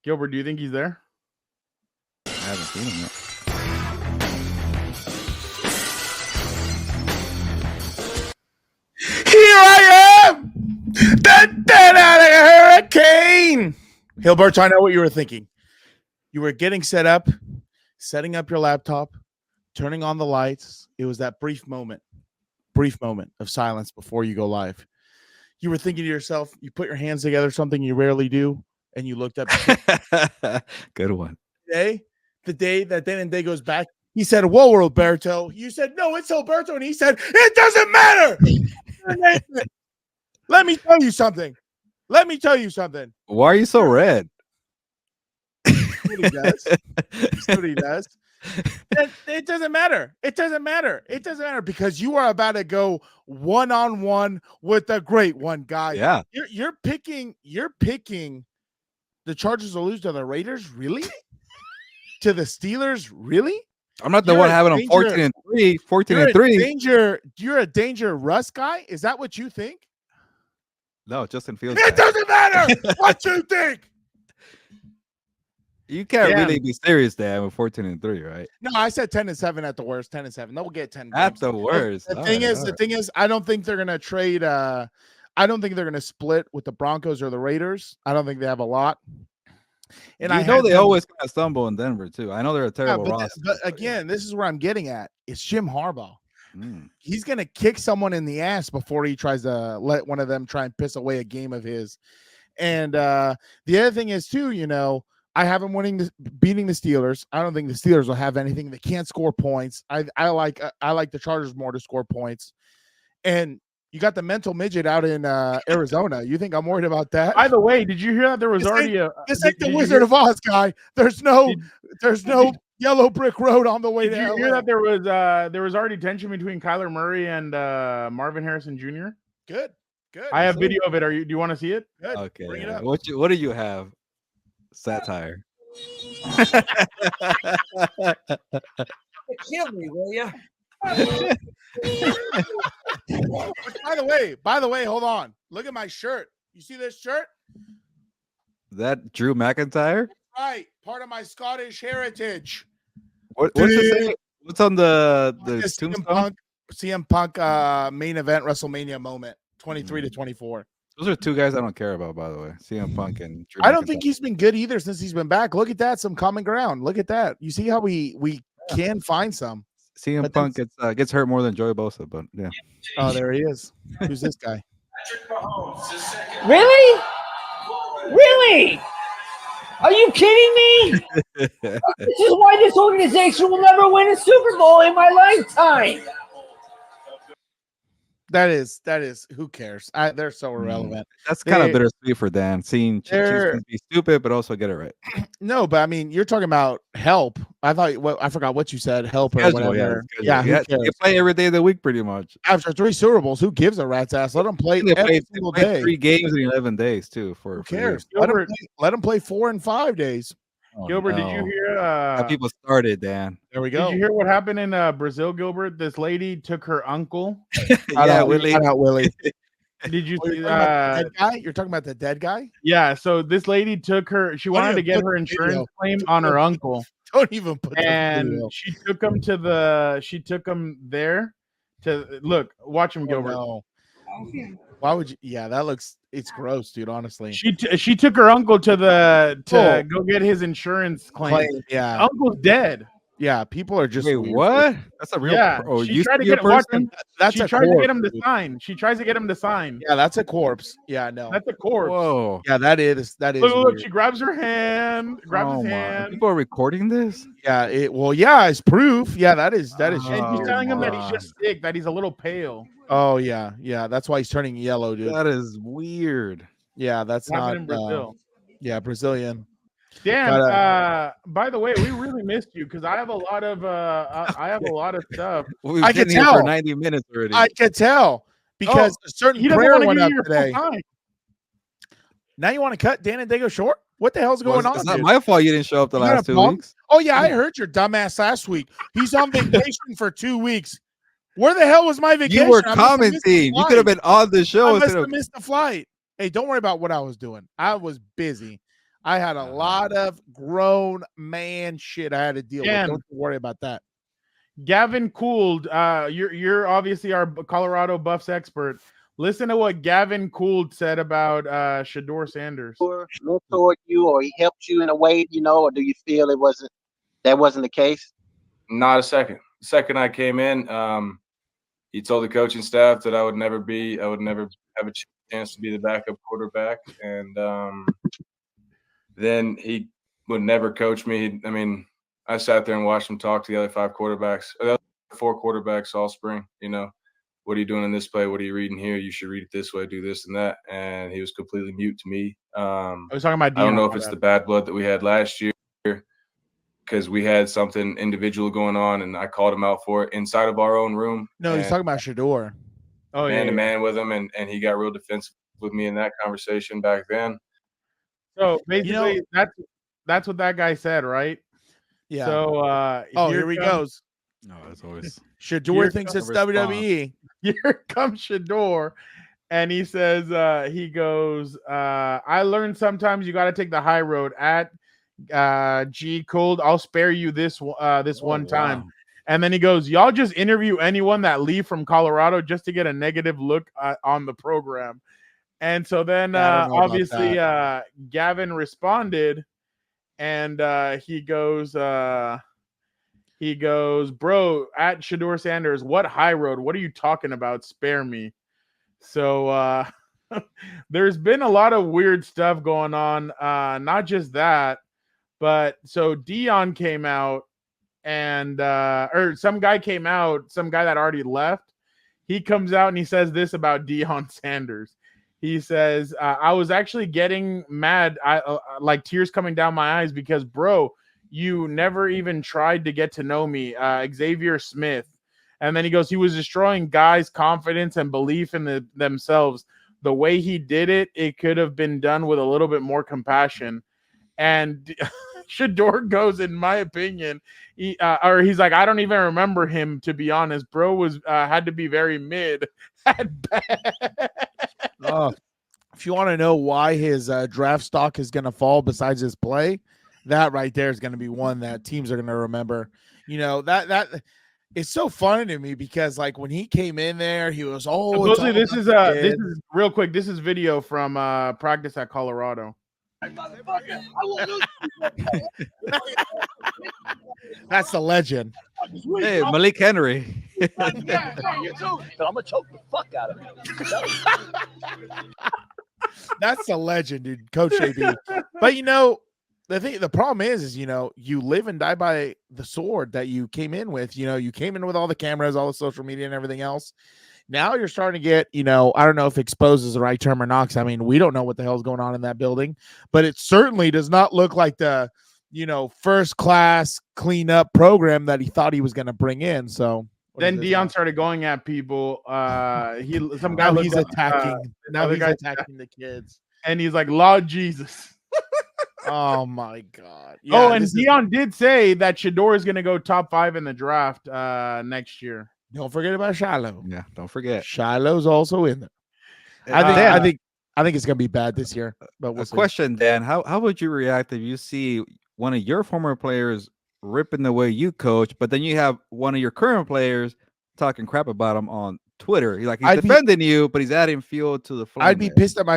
Gilbert, do you think he's there? I haven't seen him yet. Here I am, the dead out of hurricane. Gilberto, I know what you were thinking. You were getting set up, setting up your laptop, turning on the lights. It was that brief moment of silence before you go live. You were thinking to yourself, you put your hands together, something you rarely do, and you looked up. Good one. The day that Daygo goes back, he said, "Whoa, Gilberto." You said, "No, it's Gilberto," and he said, "It doesn't matter." Let me tell you something. Why are you so red? That's what he does. That's what he does. It doesn't matter. It doesn't matter because you are about to go one-on-one with the great one, guy. Yeah. You're picking the Chargers to lose to the Raiders, really? To the Steelers, really? I'm not the one having them 14-3. 14-3. You're a danger Russ guy? Is that what you think? No, Justin Fields. It doesn't matter what you think. You can't really be serious there with 14-3, right? No, I said 10-7 at the worst. 10-7. They'll get 10. At the worst. The thing is, I don't think they're gonna trade. I don't think they're gonna split with the Broncos or the Raiders. I don't think they have a lot. And I know they always kind of stumble in Denver too. I know they're a terrible roster. But again, this is where I'm getting at. It's Jim Harbaugh. He's gonna kick someone in the ass before he tries to let one of them try and piss away a game of his. And the other thing is too, I have him beating the Steelers. I don't think the Steelers will have anything. They can't score points. I like the Chargers more to score points. And you got the mental midget out in Arizona. You think I'm worried about that? By the way, did you hear that there was this ain't the Wizard of Oz, guy. There's no yellow brick road on the way down. Did you hear that there was already tension between Kyler Murray and Marvin Harrison Jr.? Good. I have video of it. Do you want to see it? Good. Okay. Bring it up. What do you have? Satire. Kill me, will you? By the way, hold on. Look at my shirt. You see this shirt? That Drew McIntyre? Right. Part of my Scottish heritage. What's on the tombstone? CM Punk main event WrestleMania moment 23-24. Those are two guys I don't care about, by the way. CM Punk and Drew I don't McIntyre. think he's been good either since he's been back. Look at that, some common ground. Look at that. You see how we can find some. CM Punk gets hurt more than Joey Bosa, but yeah. Oh, there he is. Who's this guy? Really? Really? Are you kidding me? This is why this organization will never win a Super Bowl in my lifetime. That is. Who cares? They're so irrelevant. That's kind of bittersweet for Dan, seeing Chiefs be stupid, but also get it right. No, but I mean, you're talking about help. I forgot what you said. Help or whatever. Yeah, you play every day of the week, pretty much. After 3 Super Bowls, who gives a rat's ass? Let them play every single day. 3 games in 11 days too. Who cares? Let them play 4 and 5 days. Oh, Gilbert, did you hear? People started, Dan. There we go. Did you hear what happened in Brazil, Gilbert? This lady took her uncle. Willie. Did you see dead guy? You're talking about the dead guy? Yeah. So this lady took her. She wanted to get her insurance claim on her uncle. Don't even put. And she took him there to look. Watch him, Gilbert. No. Why would you? Yeah, it's gross, dude. Honestly, she took her uncle to go get his insurance claim. Yeah, uncle's dead. Yeah, people are just. Wait, what? That's a real. Yeah, she tried to get him. She tries to get him to sign. She tries to get him to sign. Yeah, that's a corpse. Yeah, no, that's a corpse. Whoa. Yeah, that is. Look, she grabs her hand. Grabs his hand. People are recording this. Yeah. It's proof. Yeah, that is. And he's telling him that he's just sick. That he's a little pale. Oh yeah. That's why he's turning yellow, dude. That is weird. Yeah, that's not in Brazil. Yeah, Brazilian. Dan, by the way, we really missed you because I have a lot of stuff. We've been here for 90 minutes already. I could tell because a certain prayer went up today. Now you want to cut Dan and Daygo short? What the hell's going on? It's not my fault you didn't show up the last 2 weeks. Oh yeah, I heard your dumbass last week. He's on vacation for 2 weeks. Where the hell was my vacation? You were commenting. You could have been on the show. I must have missed the flight. Hey, don't worry about what I was doing. I was busy. I had a lot of grown man shit I had to deal with. Don't you worry about that. Gavin Gould, you're obviously our Colorado Buffs expert. Listen to what Gavin Gould said about Shedeur Sanders. Mentored you, or he helped you in a way, or do you feel that wasn't the case? Not a second. The second I came in, he told the coaching staff that I would never have a chance to be the backup quarterback, and then he would never coach me. I sat there and watched him talk to the other 4 quarterbacks all spring. What are you doing in this play? What are you reading here? You should read it this way, do this and that. And he was completely mute to me. I was talking about Deion. I don't know if it's the bad blood that we had last year, because we had something individual going on, and I called him out for it inside of our own room. No, he's talking about Shedeur. Oh, man to man with him, and he got real defensive with me in that conversation back then. So basically, that's what that guy said, right? Yeah. So here he goes. No, it's always Shedeur thinks it's WWE. Here comes Shedeur, and he says, he goes, I learned sometimes you got to take the high road. At G Cold, I'll spare you this one time. And then he goes, y'all just interview anyone that leave from Colorado just to get a negative look on the program. And so then obviously Gavin responded, and he goes, bro, at Shedeur Sanders, what high road? What are you talking about? Spare me. So there's been a lot of weird stuff going on. Not just that, but so Deion came out, and or some guy came out, some guy that already left. He comes out and he says this about Deion Sanders. He says, I was actually getting mad, like tears coming down my eyes, because, bro, you never even tried to get to know me, Xavier Smith. And then he goes, he was destroying guys' confidence and belief in themselves. The way he did it, it could have been done with a little bit more compassion. And Shedeur goes, in my opinion, he's like, I don't even remember him, to be honest. Bro was had to be very mid at best. If you want to know why his draft stock is going to fall besides his play, that right there is going to be one that teams are going to remember. That it's so funny to me, because like when he came in there, he was this is real quick. This is video from practice at Colorado. That's the legend. Hey, Malik Henry. Yeah, you too. But I'm gonna choke the fuck out of him. That's the legend, dude. Coach AB. But the problem is you live and die by the sword that you came in with. You came in with all the cameras, all the social media, and everything else. Now you're starting to get, I don't know if exposed is the right term or not. I mean, we don't know what the hell's going on in that building, but it certainly does not look like the, first class cleanup program that he thought he was going to bring in. So then Deion started going at people. He's attacking. Now he's attacking the kids, and he's like, Lord Jesus. Oh my God. Yeah, and Deion did say that Shedeur is going to go top 5 in the draft next year. Don't forget about Shiloh. Yeah, don't forget. Shiloh's also in there. I think it's gonna be bad this year. But we'll see. Question, Dan, how would you react if you see one of your former players ripping the way you coach, but then you have one of your current players talking crap about him on Twitter? He's defending you, but he's adding fuel to the flame. I'd be pissed at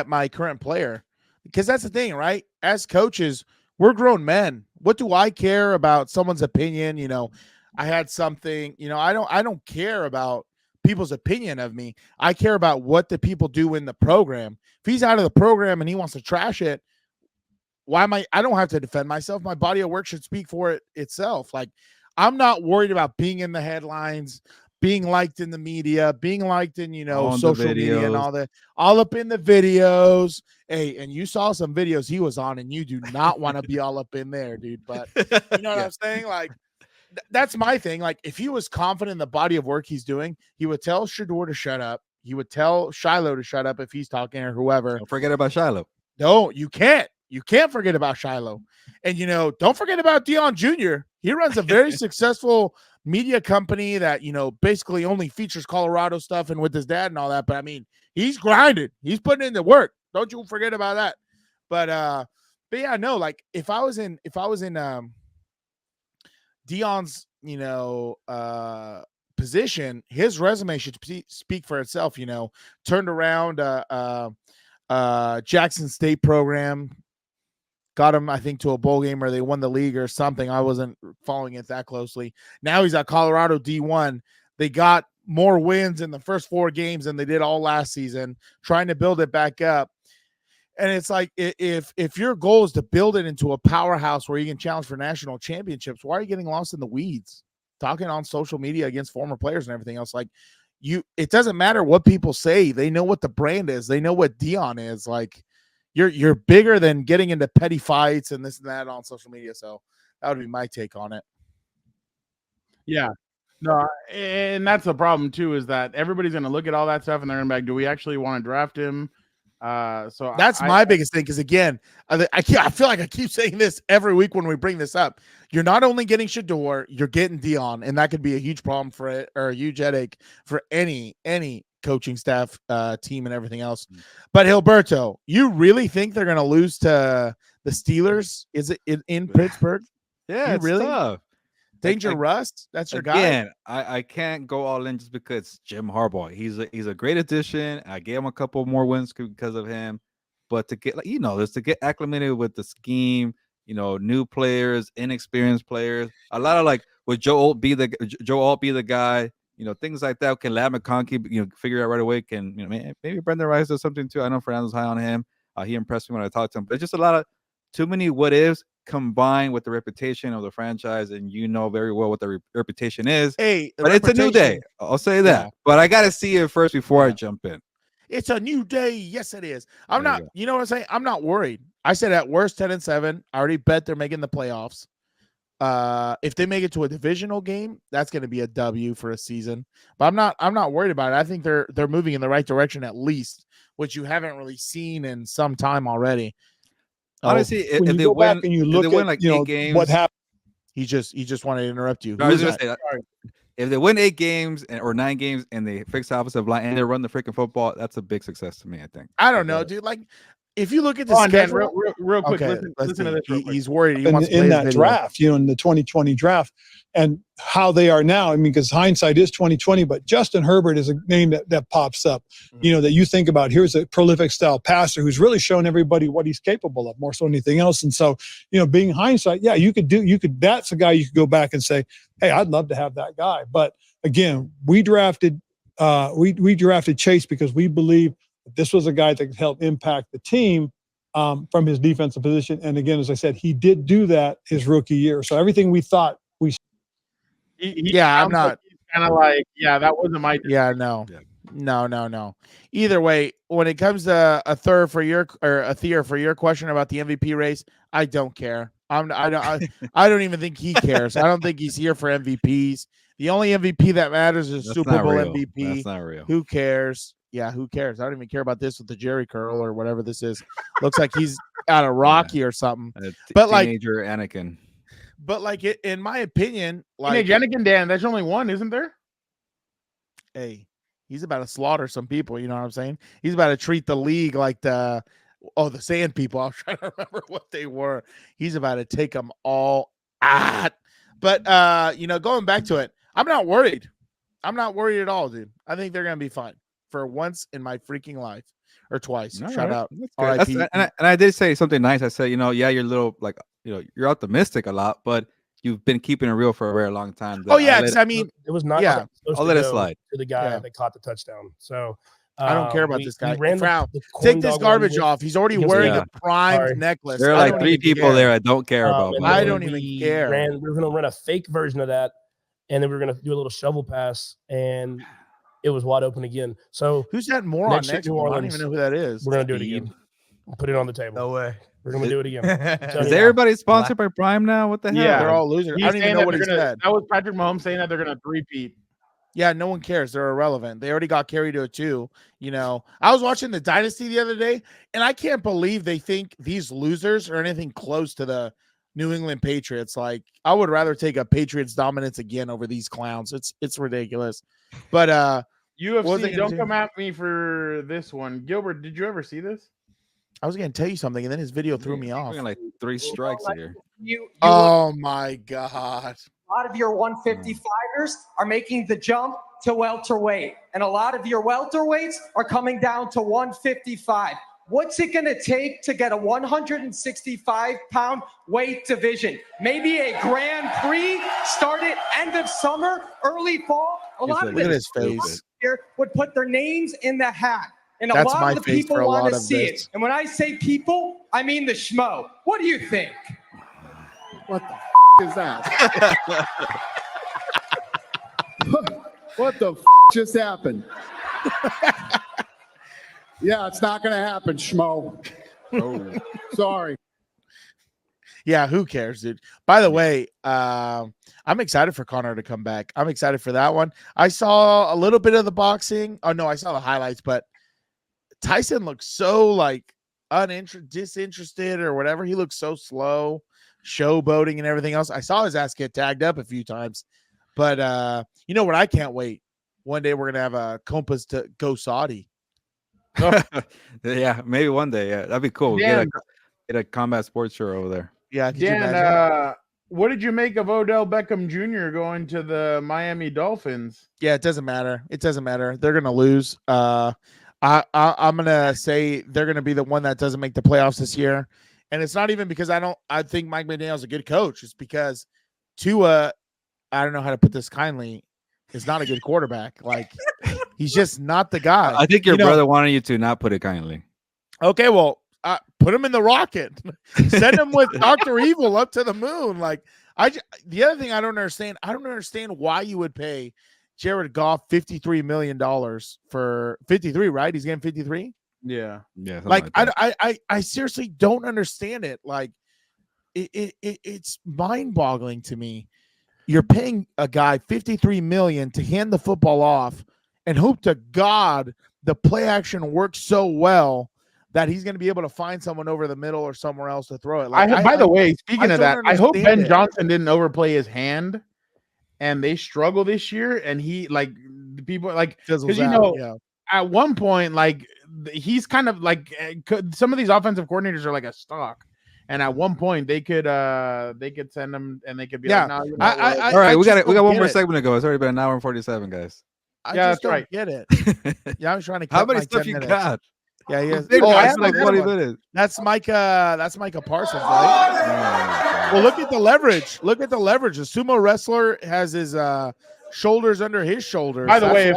my current player, because that's the thing, right? As coaches, we're grown men. What do I care about someone's opinion? I had something, I don't care about people's opinion of me. I care about what the people do in the program. If he's out of the program and he wants to trash it, I don't have to defend myself. My body of work should speak for it itself. Like, I'm not worried about being in the headlines, being liked in the media, being liked in, social media and all that, all up in the videos. Hey, and you saw some videos he was on, and you do not want to be all up in there, dude. But you know what I'm saying? Like, that's my thing. Like, if he was confident in the body of work he's doing, he would tell Shedeur to shut up. He would tell Shiloh to shut up if he's talking, or whoever. Don't forget about Shiloh. No, you can't. You can't forget about Shiloh. And, don't forget about Deion Jr. He runs a very successful media company that, basically only features Colorado stuff and with his dad and all that. But, I mean, he's grinded. He's putting in the work. Don't you forget about that. But But yeah, no, like if I was in Deion's, position, his resume should speak for itself. Turned around Jackson State program, got him, I think, to a bowl game where they won the league or something. I wasn't following it that closely. Now he's at Colorado D1. They got more wins in the first 4 games than they did all last season, trying to build it back up. And it's like, if your goal is to build it into a powerhouse where you can challenge for national championships, why are you getting lost in the weeds, talking on social media against former players and everything else? Like, it doesn't matter what people say. They know what the brand is. They know what Deion is. Like, you're bigger than getting into petty fights and this and that on social media. So that would be my take on it. Yeah. No, and that's the problem too, is that everybody's going to look at all that stuff and they're going to be like, do we actually want to draft him? So that's my biggest thing. Because again, I feel like I keep saying this every week when we bring this up. You're not only getting Shedeur, you're getting Deion, and that could be a huge problem for it, or a huge headache for any coaching staff, team, and everything else. But Gilberto, you really think they're going to lose to the Steelers? Is it in Pittsburgh? Yeah, it's really tough. Danger Russ, that's your guy. Again, I can't go all in just because Jim Harbaugh. He's a great addition. I gave him a couple more wins because of him, but to get just to get acclimated with the scheme, new players, inexperienced players, a lot of like would Joe Alt be the guy, things like that. Can Lad McConkey figure out right away? Can maybe Brendan Rice does something too? I know Fernando's high on him. He impressed me when I talked to him, but it's just a lot of too many what ifs combined with the reputation of the franchise, and very well what the reputation is. But it's a new day. I'll say that. Yeah. But I got to see it first before I jump in. It's a new day. Yes, it is. I'm not. You know what I'm saying? I'm not worried. I said at worst 10-7. I already bet they're making the playoffs. If they make it to a divisional game, that's going to be a W for a season. But I'm not worried about it. I think they're moving in the right direction at least, which you haven't really seen in some time already. Honestly, if they win, and you look at like 8 games, what happened? He just wanted to interrupt you. No, I was gonna say, if they win 8 games or 9 games and they fix the offensive line and they run the freaking football, that's a big success to me. I think. I don't know, dude. Like, if you look at the schedule, real quick, listen to this. Real quick. He's worried. He wants to in that draft, in the 2020 draft, and how they are now. I mean, because hindsight is 2020, but Justin Herbert is a name that pops up. That you think about. Here's a prolific style passer who's really shown everybody what he's capable of, more so than anything else. And so, being hindsight, yeah, that's a guy you could go back and say, hey, I'd love to have that guy. But again, we drafted Chase because we believe this was a guy that could help impact the team from his defensive position. And again, as I said, he did do that his rookie year. So everything we thought we. I'm not kind of like, that wasn't my. Yeah, no. Either way, when it comes to a third for your or a Thea for your question about the MVP race, I don't care. I don't even think he cares. I don't think he's here for MVPs. The only MVP that matters is Super Bowl MVP. That's not real. Who cares? Yeah, who cares? I don't even care about this with the Jerry curl or whatever this is. Looks like he's out of Rocky or something. But teenager Anakin. But like in my opinion, like Anakin, Dan, there's only one, isn't there? Hey, he's about to slaughter some people. You know what I'm saying? He's about to treat the league like the Sand People. I was trying to remember what they were. He's about to take them all out. But going back to it, I'm not worried. I'm not worried at all, dude. I think they're gonna be fine for once in my freaking life, or twice. All Shout right. out. And I did say something nice. I said, you're a little like, you're optimistic a lot, but you've been keeping it real for a very long time. It was not. Yeah, I'll let it slide to the guy that caught the touchdown. So I don't care about this guy. Take this garbage off. He's already wearing a primed necklace. There are like 3 people there I don't care about. I don't even care. We were going to run a fake version of that, and then we were going to do a little shovel pass, and it was wide open again. So who's that moron next to New Orleans? I don't even know who that is. We're going to do it again. Put it on the table. No way. We're going to do it again. Is everybody sponsored by Prime now? What the hell? Yeah, they're all losers. I don't even know what he said. That was Patrick Mahomes saying that they're going to three-peat. Yeah, no one cares. They're irrelevant. They already got carried to a 2. I was watching the Dynasty the other day, and I can't believe they think these losers are anything close to the New England Patriots. Like, I would rather take a Patriots dominance again over these clowns. It's ridiculous. But UFC, don't come at me for this one. Gilbert, did you ever see this? I was going to tell you something, and then his video threw me off. Like 3 strikes here. Oh my God. A lot of your 155ers are making the jump to welterweight, and a lot of your welterweights are coming down to 155. What's it going to take to get a 165-pound weight division? Maybe a Grand Prix started end of summer, early fall. A lot of Look at his face. here would put their names in the hat. And That's a lot my of the face people for a want lot to of see this. it. And when I say people, I mean the schmo. What do you think? What the is that? What the just happened? Yeah, it's not going to happen, schmo. Oh. Sorry. Yeah, who cares, dude? By the way, I'm excited for Connor to come back. I'm excited for that one. I saw a little bit of the boxing. Oh no, I saw the highlights, but Tyson looks so like disinterested or whatever. He looks so slow, showboating and everything else. I saw his ass get tagged up a few times, but you know what? I can't wait. One day we're gonna have a Compas to go Saudi. Yeah, maybe one day. Yeah, that'd be cool. Get a combat sports show over there. Yeah, could you Dan, imagine? what did you make of Odell Beckham Jr. going to the Miami Dolphins? Yeah, it doesn't matter. It doesn't matter. They're gonna lose. I'm gonna say they're gonna be the one that doesn't make the playoffs this year, and it's not even because I think Mike McDaniel's a good coach. It's because Tua, I don't know how to put this kindly, is not a good quarterback. Like he's just not the guy. I think your brother wanted you to not put it kindly. Okay, well, put him in the rocket. Send him with Dr. Evil up to the moon. Like the other thing I don't understand why you would pay Jared Goff $53 million for 53, right? He's getting 53. Yeah. Yeah. Like I seriously don't understand it. Like it's mind-boggling to me. You're paying a guy $53 million to hand the football off and hope to God the play action works so well that he's going to be able to find someone over the middle or somewhere else to throw it. Like, By the way, speaking of that, I hope Ben it. Johnson didn't overplay his hand and they struggle this year. And he like the people like, because at one point, like he's kind of like some of these offensive coordinators are like a stock. And at one point they could send them and they could be like, no, you know, all right, we got one more segment to go. It's already been an hour and 47, guys. I just don't get it. Yeah, I was trying to how many stuff you got? Yeah, he has. I have like 20 minutes. That's Micah Parsons, right? Well, look at the leverage. Look at the leverage. The sumo wrestler has his shoulders under his shoulders. By the way,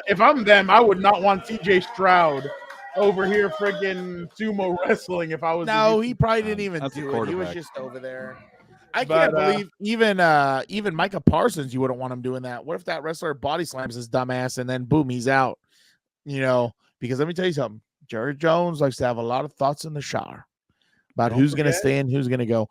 if I'm them, I would not want CJ Stroud over here friggin' sumo wrestling if I was. No, he probably didn't even do it. He was just over there. I can't believe even Micah Parsons, you wouldn't want him doing that. What if that wrestler body slams his dumbass and then boom, he's out? You know, because let me tell you something. Jerry Jones likes to have a lot of thoughts in the shower about who's going to stay and who's going to go.